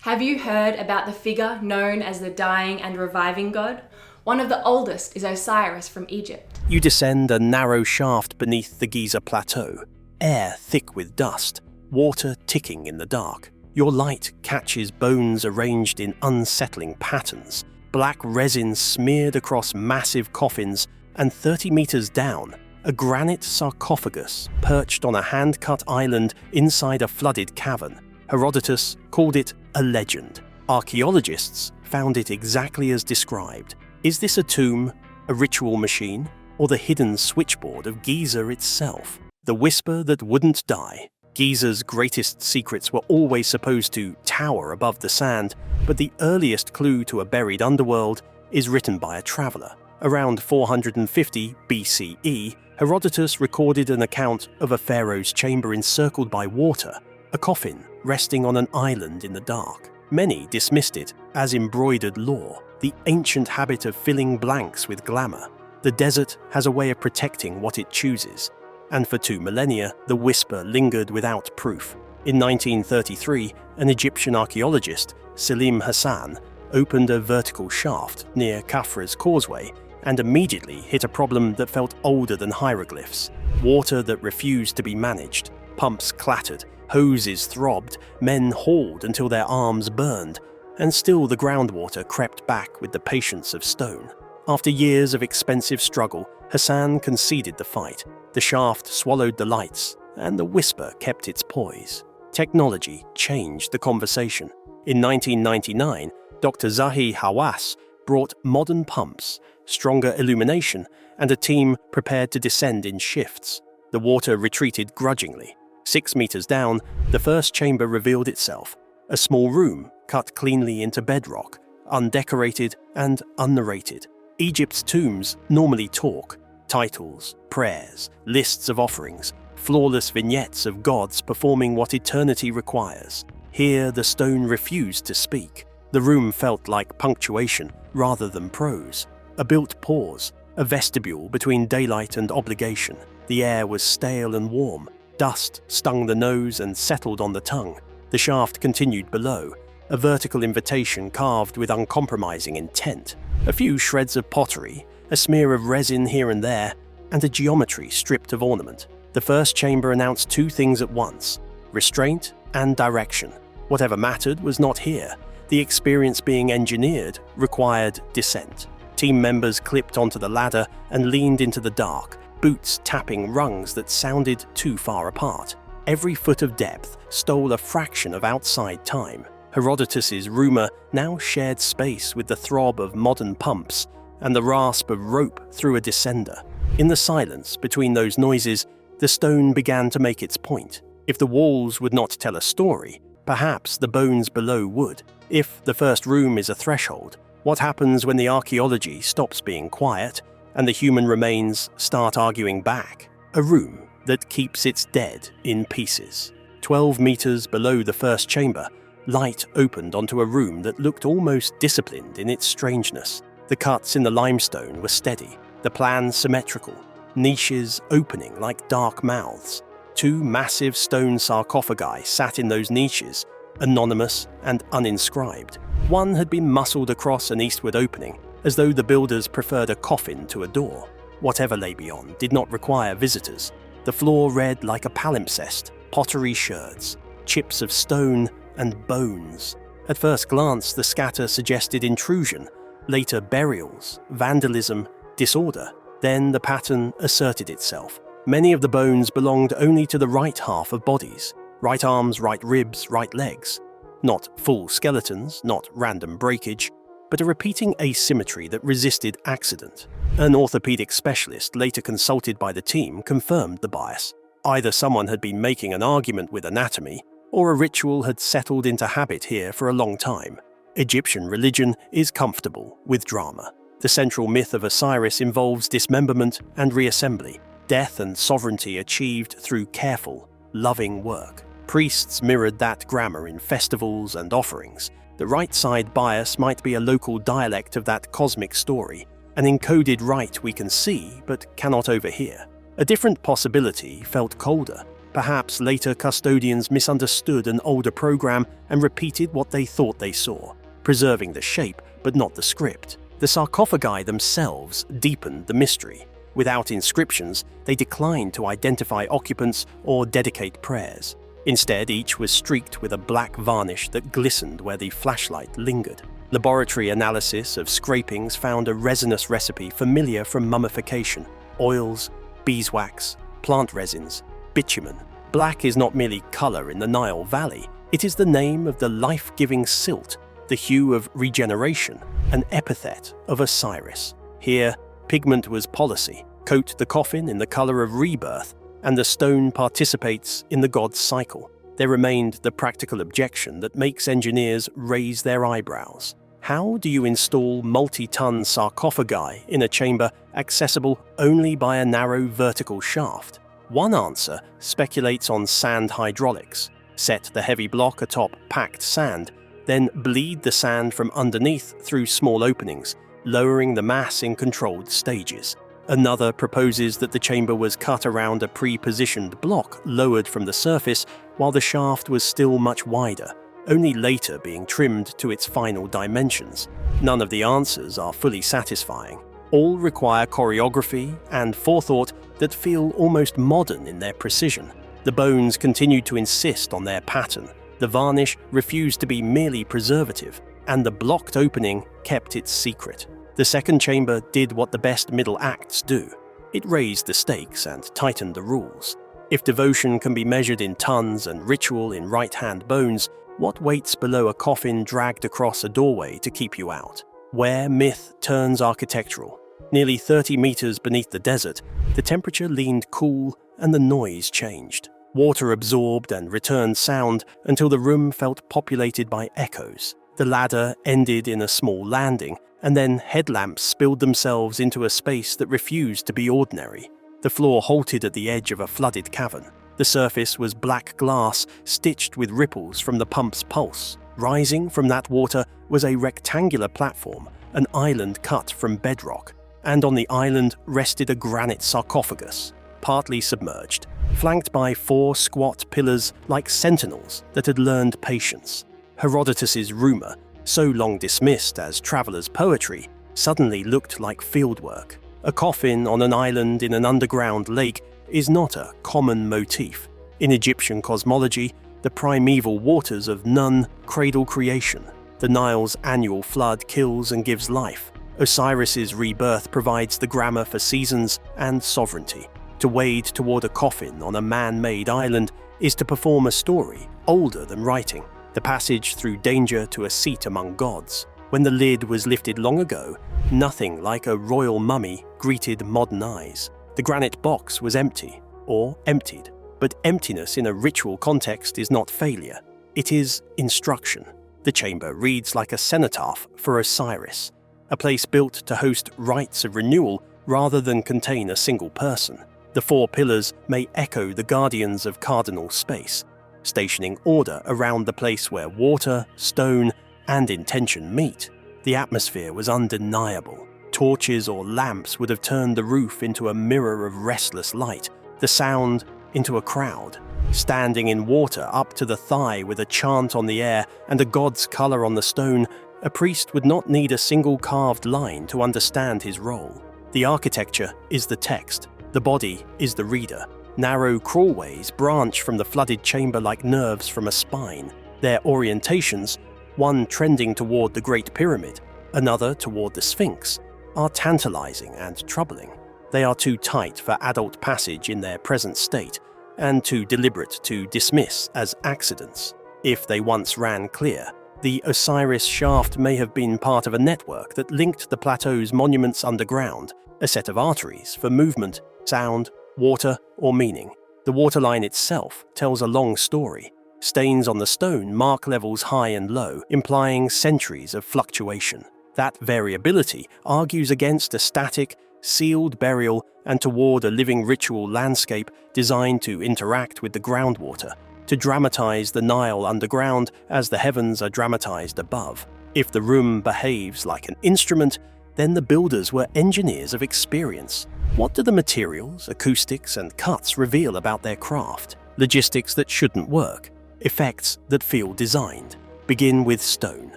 Have you heard about the figure known as the dying and reviving god? One of the oldest is Osiris from Egypt. You descend a narrow shaft beneath the Giza Plateau, air thick with dust, water ticking in the dark. Your light catches bones arranged in unsettling patterns, black resin smeared across massive coffins, and 30 meters down, a granite sarcophagus perched on a hand-cut island inside a flooded cavern. Herodotus called it a legend. Archaeologists found it exactly as described. Is this a tomb, a ritual machine, or the hidden switchboard of Giza itself? The whisper that wouldn't die. Giza's greatest secrets were always supposed to tower above the sand, but the earliest clue to a buried underworld is written by a traveler. Around 450 BCE, Herodotus recorded an account of a pharaoh's chamber encircled by water, a coffin resting on an island in the dark. Many dismissed it as embroidered lore, the ancient habit of filling blanks with glamour. The desert has a way of protecting what it chooses, and for 2 millennia, the whisper lingered without proof. In 1933, an Egyptian archaeologist, Selim Hassan, opened a vertical shaft near Khafra's causeway and immediately hit a problem that felt older than hieroglyphs. Water that refused to be managed. Pumps clattered, hoses throbbed, men hauled until their arms burned, and still the groundwater crept back with the patience of stone. After years of expensive struggle, Hassan conceded the fight. The shaft swallowed the lights, and the whisper kept its poise. Technology changed the conversation. In 1999, Dr. Zahi Hawass brought modern pumps, stronger illumination, and a team prepared to descend in shifts. The water retreated grudgingly. 6 meters down, the first chamber revealed itself, a small room cut cleanly into bedrock, undecorated and unnarrated. Egypt's tombs normally talk: titles, prayers, lists of offerings, flawless vignettes of gods performing what eternity requires. Here, the stone refused to speak. The room felt like punctuation rather than prose. A built pause, a vestibule between daylight and obligation. The air was stale and warm. Dust stung the nose and settled on the tongue. The shaft continued below, a vertical invitation carved with uncompromising intent. A few shreds of pottery, a smear of resin here and there, and a geometry stripped of ornament. The first chamber announced 2 things at once: restraint and direction. Whatever mattered was not here. The experience being engineered required descent. Team members clipped onto the ladder and leaned into the dark, boots tapping rungs that sounded too far apart. Every foot of depth stole a fraction of outside time. Herodotus's rumor now shared space with the throb of modern pumps and the rasp of rope through a descender. In the silence between those noises, the stone began to make its point. If the walls would not tell a story, perhaps the bones below would. If the first room is a threshold, what happens when the archaeology stops being quiet and the human remains start arguing back? A room that keeps its dead in pieces. 12 meters below the first chamber, light opened onto a room that looked almost disciplined in its strangeness. The cuts in the limestone were steady, the plan symmetrical, niches opening like dark mouths. 2 massive stone sarcophagi sat in those niches, anonymous and uninscribed. One had been muscled across an eastward opening, as though the builders preferred a coffin to a door. Whatever lay beyond did not require visitors. The floor read like a palimpsest: pottery sherds, chips of stone, and bones. At first glance, the scatter suggested intrusion, later burials, vandalism, disorder. Then the pattern asserted itself. Many of the bones belonged only to the right half of bodies: right arms, right ribs, right legs. Not full skeletons, not random breakage, but a repeating asymmetry that resisted accident. An orthopedic specialist later consulted by the team confirmed the bias. Either someone had been making an argument with anatomy, or a ritual had settled into habit here for a long time. Egyptian religion is comfortable with drama. The central myth of Osiris involves dismemberment and reassembly, death and sovereignty achieved through careful, loving work. Priests mirrored that grammar in festivals and offerings. The right side bias might be a local dialect of that cosmic story, an encoded rite we can see but cannot overhear. A different possibility felt colder. Perhaps later custodians misunderstood an older program and repeated what they thought they saw, preserving the shape but not the script. The sarcophagi themselves deepened the mystery. Without inscriptions, they declined to identify occupants or dedicate prayers. Instead, each was streaked with a black varnish that glistened where the flashlight lingered. Laboratory analysis of scrapings found a resinous recipe familiar from mummification: oils, beeswax, plant resins, bitumen. Black is not merely color in the Nile Valley, it is the name of the life-giving silt, the hue of regeneration, an epithet of Osiris. Here, pigment was policy: coat the coffin in the color of rebirth, and the stone participates in the god's cycle. There remained the practical objection that makes engineers raise their eyebrows. How do you install multi-ton sarcophagi in a chamber accessible only by a narrow vertical shaft? One answer speculates on sand hydraulics. Set the heavy block atop packed sand, then bleed the sand from underneath through small openings, lowering the mass in controlled stages. Another proposes that the chamber was cut around a pre-positioned block lowered from the surface while the shaft was still much wider, only later being trimmed to its final dimensions. None of the answers are fully satisfying. All require choreography and forethought that feel almost modern in their precision. The bones continued to insist on their pattern. The varnish refused to be merely preservative, and the blocked opening kept its secret. The second chamber did what the best middle acts do. It raised the stakes and tightened the rules. If devotion can be measured in tons and ritual in right-hand bones, what waits below a coffin dragged across a doorway to keep you out? Where myth turns architectural. Nearly 30 meters beneath the desert, the temperature leaned cool and the noise changed. Water absorbed and returned sound until the room felt populated by echoes. The ladder ended in a small landing, and then headlamps spilled themselves into a space that refused to be ordinary. The floor halted at the edge of a flooded cavern. The surface was black glass, stitched with ripples from the pump's pulse. Rising from that water was a rectangular platform, an island cut from bedrock, and on the island rested a granite sarcophagus, partly submerged, flanked by 4 squat pillars like sentinels that had learned patience. Herodotus's rumor, so long dismissed as travelers' poetry, suddenly looked like fieldwork. A coffin on an island in an underground lake is not a common motif. In Egyptian cosmology, the primeval waters of Nun cradle creation. The Nile's annual flood kills and gives life. Osiris's rebirth provides the grammar for seasons and sovereignty. To wade toward a coffin on a man-made island is to perform a story older than writing. The passage through danger to a seat among gods. When the lid was lifted long ago, nothing like a royal mummy greeted modern eyes. The granite box was empty, or emptied. But emptiness in a ritual context is not failure. It is instruction. The chamber reads like a cenotaph for Osiris, a place built to host rites of renewal rather than contain a single person. The 4 pillars may echo the guardians of cardinal space, stationing order around the place where water, stone, and intention meet. The atmosphere was undeniable. Torches or lamps would have turned the roof into a mirror of restless light, the sound into a crowd. Standing in water up to the thigh with a chant on the air and a god's color on the stone, a priest would not need a single carved line to understand his role. The architecture is the text. The body is the reader. Narrow crawlways branch from the flooded chamber like nerves from a spine. Their orientations, one trending toward the Great Pyramid, another toward the Sphinx, are tantalizing and troubling. They are too tight for adult passage in their present state, and too deliberate to dismiss as accidents. If they once ran clear, the Osiris shaft may have been part of a network that linked the plateau's monuments underground, a set of arteries for movement, sound, water, or meaning. The waterline itself tells a long story. Stains on the stone mark levels high and low, implying centuries of fluctuation. That variability argues against a static, sealed burial and toward a living ritual landscape designed to interact with the groundwater, to dramatize the Nile underground as the heavens are dramatized above. If the room behaves like an instrument, then the builders were engineers of experience. What do the materials, acoustics, and cuts reveal about their craft? logistics that shouldn't work, effects that feel designed. Begin with stone.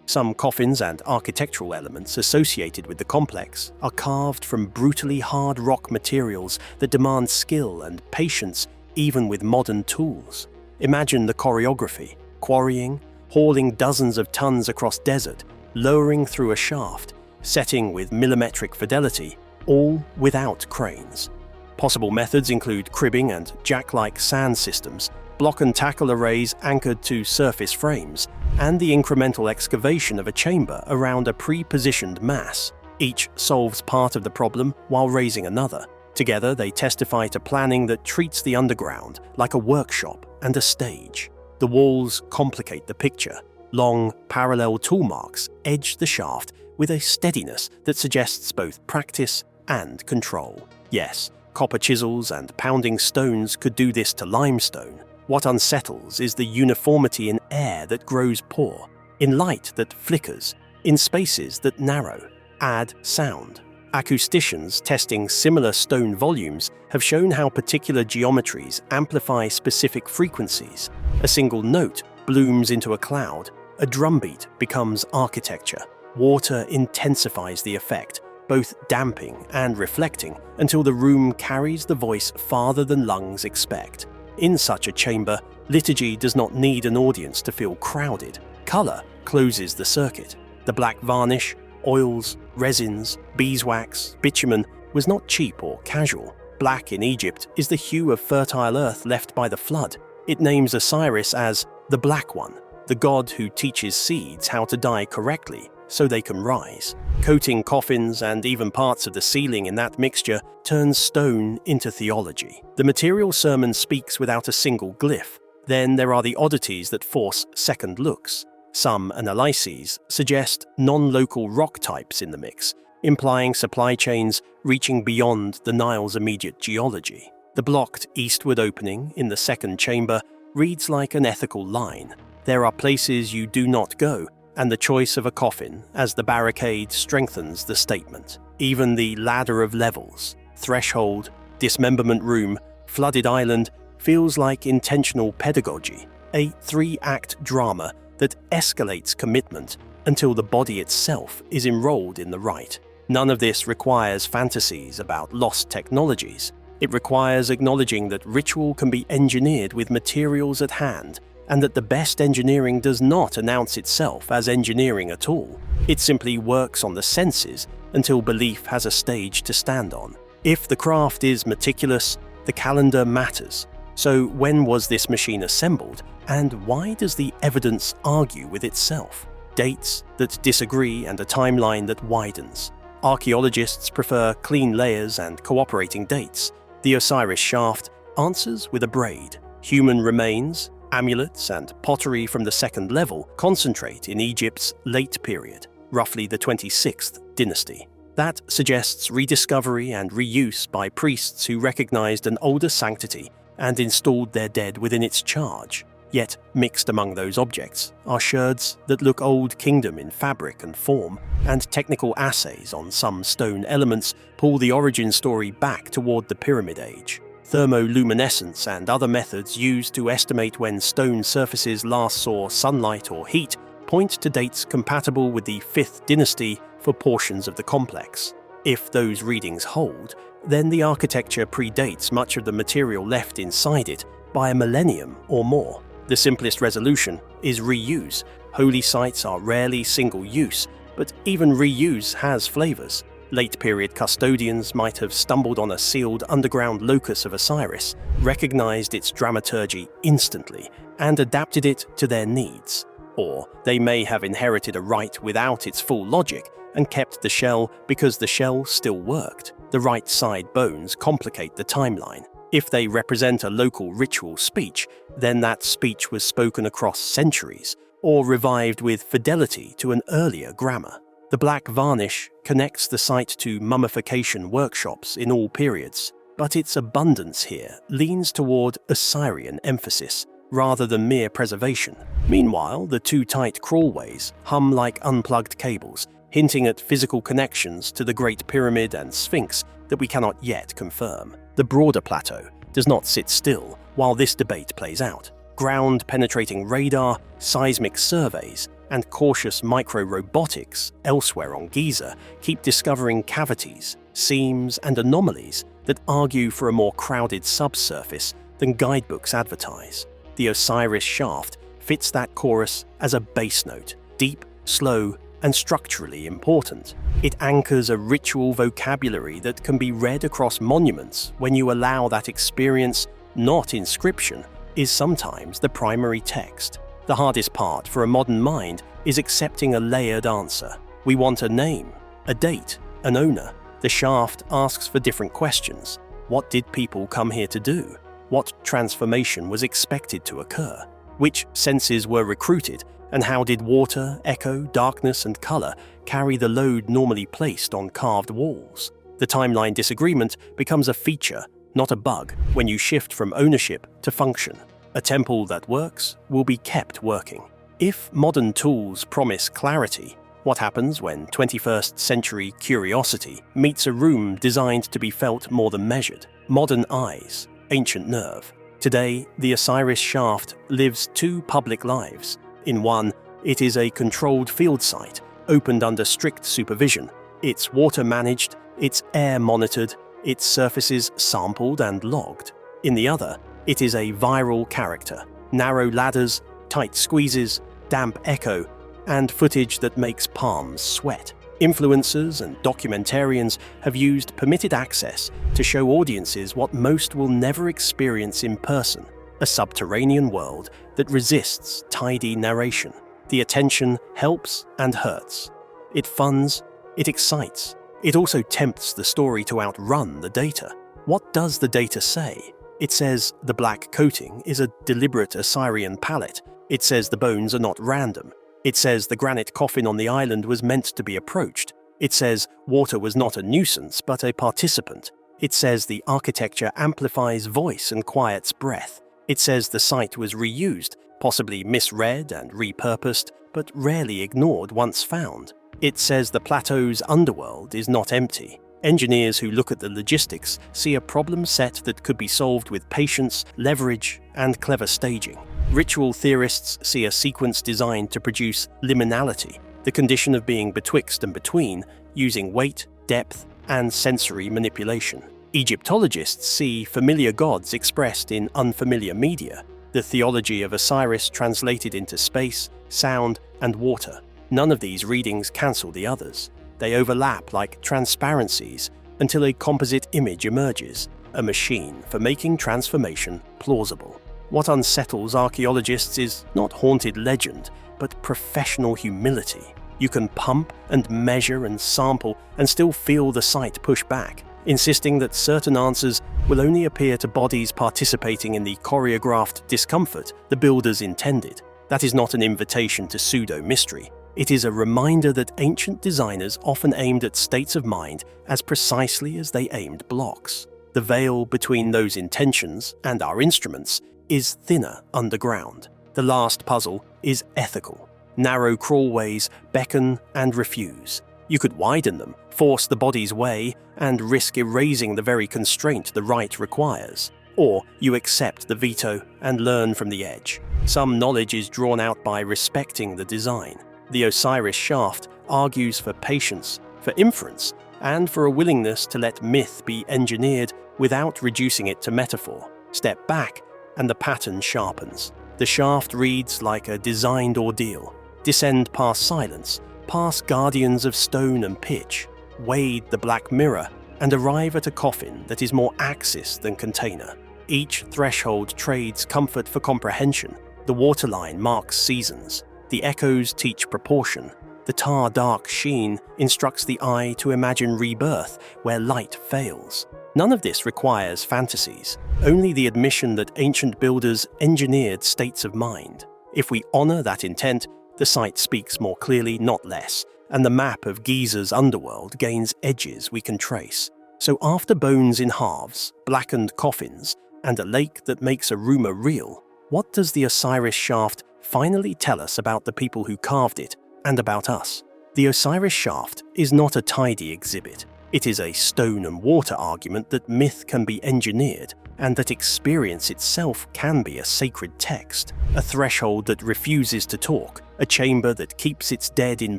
Some coffins and architectural elements associated with the complex are carved from brutally hard rock materials that demand skill and patience even with modern tools. Imagine the choreography: quarrying, hauling dozens of tons across desert, lowering through a shaft, setting with millimetric fidelity, all without cranes. Possible methods include cribbing and jack-like sand systems, block and tackle arrays anchored to surface frames, and the incremental excavation of a chamber around a pre-positioned mass. Each solves part of the problem while raising another. Together, they testify to planning that treats the underground like a workshop and a stage. The walls complicate the picture. Long, parallel tool marks edge the shaft with a steadiness that suggests both practice and control. Yes, copper chisels and pounding stones could do this to limestone. What unsettles is the uniformity in air that grows poor, in light that flickers, in spaces that narrow. Add sound. Acousticians testing similar stone volumes have shown how particular geometries amplify specific frequencies. A single note blooms into a cloud. A drumbeat becomes architecture. Water intensifies the effect, both damping and reflecting, until the room carries the voice farther than lungs expect. In such a chamber, liturgy does not need an audience to feel crowded. Color closes the circuit. The black varnish, oils, resins, beeswax, bitumen was not cheap or casual. Black in Egypt is the hue of fertile earth left by the flood. It names Osiris as the Black One, the god who teaches seeds how to die correctly so they can rise. Coating coffins and even parts of the ceiling in that mixture turns stone into theology. The material sermon speaks without a single glyph. Then there are the oddities that force second looks. Some analyses suggest non-local rock types in the mix, implying supply chains reaching beyond the Nile's immediate geology. The blocked eastward opening in the second chamber reads like an ethical line. There are places you do not go, and the choice of a coffin as the barricade strengthens the statement. Even the ladder of levels, threshold, dismemberment room, flooded island feels like intentional pedagogy, a three-act drama that escalates commitment until the body itself is enrolled in the rite. None of this requires fantasies about lost technologies. It requires acknowledging that ritual can be engineered with materials at hand, and that the best engineering does not announce itself as engineering at all. It simply works on the senses until belief has a stage to stand on. If the craft is meticulous, the calendar matters. So when was this machine assembled, and why does the evidence argue with itself? Dates that disagree and a timeline that widens. Archaeologists prefer clean layers and cooperating dates. The Osiris shaft answers with a braid. Human remains, amulets, and pottery from the second level concentrate in Egypt's late period, roughly the 26th dynasty. That suggests rediscovery and reuse by priests who recognized an older sanctity and installed their dead within its charge. Yet mixed among those objects are sherds that look Old Kingdom in fabric and form, and technical assays on some stone elements pull the origin story back toward the Pyramid Age. Thermoluminescence and other methods used to estimate when stone surfaces last saw sunlight or heat point to dates compatible with the 5th dynasty for portions of the complex. If those readings hold, then the architecture predates much of the material left inside it by a millennium or more. The simplest resolution is reuse. Holy sites are rarely single-use, but even reuse has flavors. Late-period custodians might have stumbled on a sealed underground locus of Osiris, recognized its dramaturgy instantly, and adapted it to their needs. Or they may have inherited a rite without its full logic and kept the shell because the shell still worked. The right side bones complicate the timeline. If they represent a local ritual speech, then that speech was spoken across centuries, or revived with fidelity to an earlier grammar. The black varnish connects the site to mummification workshops in all periods, but its abundance here leans toward Osirian emphasis, rather than mere preservation. Meanwhile, the too tight crawlways hum like unplugged cables, hinting at physical connections to the Great Pyramid and Sphinx that we cannot yet confirm. The broader plateau does not sit still, While this debate plays out, ground-penetrating radar, seismic surveys, and cautious micro-robotics elsewhere on Giza keep discovering cavities, seams, and anomalies that argue for a more crowded subsurface than guidebooks advertise. The Osiris shaft fits that chorus as a bass note, deep, slow, and structurally important. It anchors a ritual vocabulary that can be read across monuments when you allow that experience, not inscription, is sometimes the primary text. The hardest part for a modern mind is accepting a layered answer. We want a name, a date, an owner. The shaft asks for different questions. What did people come here to do? What transformation was expected to occur? Which senses were recruited? And how did water, echo, darkness, and color carry the load normally placed on carved walls? The timeline disagreement becomes a feature, not a bug, when you shift from ownership to function. A temple that works will be kept working. If modern tools promise clarity, what happens when 21st century curiosity meets a room designed to be felt more than measured? Modern eyes, ancient nerve. Today, the Osiris shaft lives two public lives. In one, it is a controlled field site, opened under strict supervision. It's water managed, it's air monitored, its surfaces sampled and logged. In the other, it is a viral character. Narrow ladders, tight squeezes, damp echo, and footage that makes palms sweat. Influencers and documentarians have used permitted access to show audiences what most will never experience in person: a subterranean world that resists tidy narration. The attention helps and hurts. It funds, it excites. It also tempts the story to outrun the data. What does the data say? It says the black coating is a deliberate Osirian palette. It says the bones are not random. It says the granite coffin on the island was meant to be approached. It says water was not a nuisance but a participant. It says the architecture amplifies voice and quiets breath. It says the site was reused, possibly misread and repurposed, but rarely ignored once found. It says the plateau's underworld is not empty. Engineers who look at the logistics see a problem set that could be solved with patience, leverage, and clever staging. Ritual theorists see a sequence designed to produce liminality, the condition of being betwixt and between, using weight, depth, and sensory manipulation. Egyptologists see familiar gods expressed in unfamiliar media, the theology of Osiris translated into space, sound, and water. None of these readings cancel the others. They overlap like transparencies until a composite image emerges, a machine for making transformation plausible. What unsettles archaeologists is not haunted legend, but professional humility. You can pump and measure and sample and still feel the site push back, insisting that certain answers will only appear to bodies participating in the choreographed discomfort the builders intended. That is not an invitation to pseudo-mystery. It is a reminder that ancient designers often aimed at states of mind as precisely as they aimed blocks. The veil between those intentions and our instruments is thinner underground. The last puzzle is ethical. Narrow crawlways beckon and refuse. You could widen them, force the body's way, and risk erasing the very constraint the rite requires. Or you accept the veto and learn from the edge. Some knowledge is drawn out by respecting the design. The Osiris shaft argues for patience, for inference, and for a willingness to let myth be engineered without reducing it to metaphor. Step back, and the pattern sharpens. The shaft reads like a designed ordeal. Descend past silence, past guardians of stone and pitch, wade the black mirror, and arrive at a coffin that is more axis than container. Each threshold trades comfort for comprehension. The waterline marks seasons. The echoes teach proportion. The tar-dark sheen instructs the eye to imagine rebirth where light fails. None of this requires fantasies, only the admission that ancient builders engineered states of mind. If we honor that intent, the site speaks more clearly, not less, and the map of Giza's underworld gains edges we can trace. So after bones in halves, blackened coffins, and a lake that makes a rumor real, what does the Osiris shaft finally tell us about the people who carved it and about us? The Osiris shaft is not a tidy exhibit. It is a stone and water argument that myth can be engineered, and that experience itself can be a sacred text, a threshold that refuses to talk, a chamber that keeps its dead in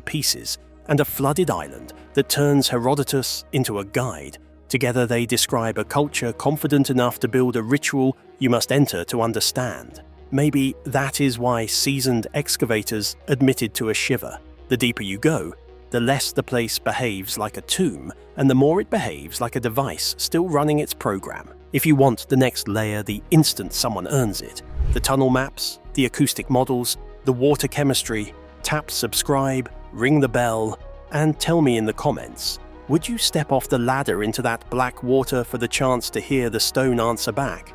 pieces, and a flooded island that turns Herodotus into a guide. Together they describe a culture confident enough to build a ritual you must enter to understand. Maybe that is why seasoned excavators admitted to a shiver. The deeper you go, the less the place behaves like a tomb, and the more it behaves like a device still running its program. If you want the next layer the instant someone earns it, the tunnel maps, the acoustic models, the water chemistry, tap subscribe, ring the bell, and tell me in the comments, would you step off the ladder into that black water for the chance to hear the stone answer back?